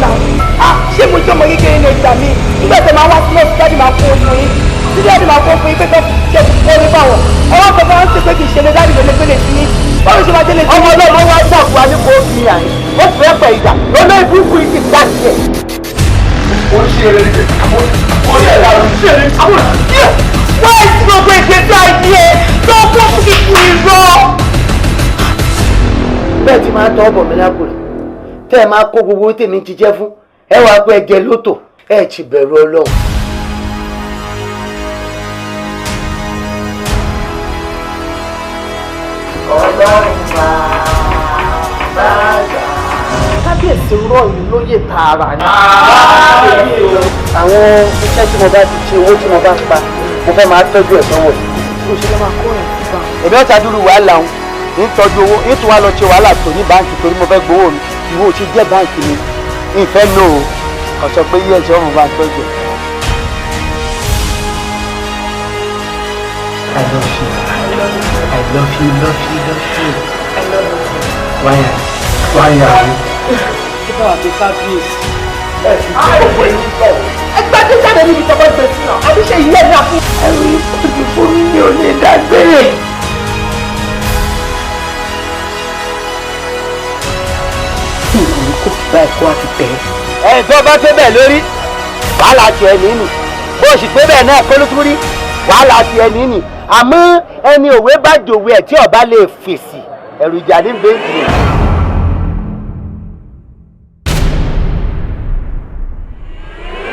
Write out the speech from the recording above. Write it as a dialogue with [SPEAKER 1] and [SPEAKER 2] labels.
[SPEAKER 1] lọ náà ṣé mo jẹ́ ọmọ kékeré ní ìgbà mi nígbà tí màá wá sí lọ́sí dájú máa kó fún yín tí dájú máa kó fún yín pé kọ́ ṣe kọ́ ní báwọn ọwọ́ kankan ń ṣe pé kì í ṣe lé dájú lè pélé sí yín báwo ṣe máa délé sí yín. ọmọ ọlọ́run wá ṣàkóso àdínkù òfin yàn yín ó fẹ́ pẹ̀ ìjà lọ́nà ìbúkú yìí ti dá sí ẹ̀. ó ń ṣe eré ní àwọn orí ẹ̀rọ àrùn ṣe eré àwọn ìṣe wáyé tí gbogbo ìgbésí ayé ẹ tó kún fún kíkú irọ́. bẹ́ẹ̀ ti máa tọ́ ọ̀bọ̀ mi lákùrẹ́ tẹ́ ẹ máa kó gbogbo tèmi jíjẹ́ fún ẹ wàá pé ẹ jẹ lótò ẹ ti bẹ̀rù ọlọ́run. ọlọ́run bá yà. kábíyèsí rọ ìlú lóye tààrà ni. àwọn iṣẹ́ tí mo bá ti ṣe owó tí mo bá ń pa mo fẹ́ máa tọ́jú ẹ̀ sọ́wọ́. òṣèlú máa kó ẹ̀ síbà. èmi ọ̀tá dúró wàhálà òun ń tọ́jú owó ń tún wá lọ ṣe wàhálà tó ní báńkì torí mo fẹ́ gbowó mi ìwọ ti jẹ́ báńkì mi ìfẹ́ lò ó ọ̀sọ̀ pé yíyẹ ìṣọ́ ọ̀run bá ń tọ́jú. I love you. I love you, love you, love you. I love you. Wáyà. Kíkọ́ àti kábíyèsí. Ẹ ti tí gbogbo ẹni sọ. Ẹgbẹ́ tó jáde níbi tọ́gbọ́n gbé sí náà. Àbí ṣe ìyá ẹ̀dá fún. Ẹ̀rù ìfọ̀jú fún mi ní òní ìdágbére. Ìròyìn kò fi bá ẹ̀kọ́ àti tẹ̀. Ẹ̀gbọ́n bá fẹ́ bẹ́ẹ̀ lórí. Wàhálà tiẹ̀ nínú. Bó o sì pé bẹ́ẹ̀ náà kó ló tún rí. Wàhálà tiẹ̀ nínú. Àmọ́ ẹni òwe bá jòwe ẹ̀ tí ọba lè fèsì ẹ̀rù ìjà ní bẹ́ẹ̀kì.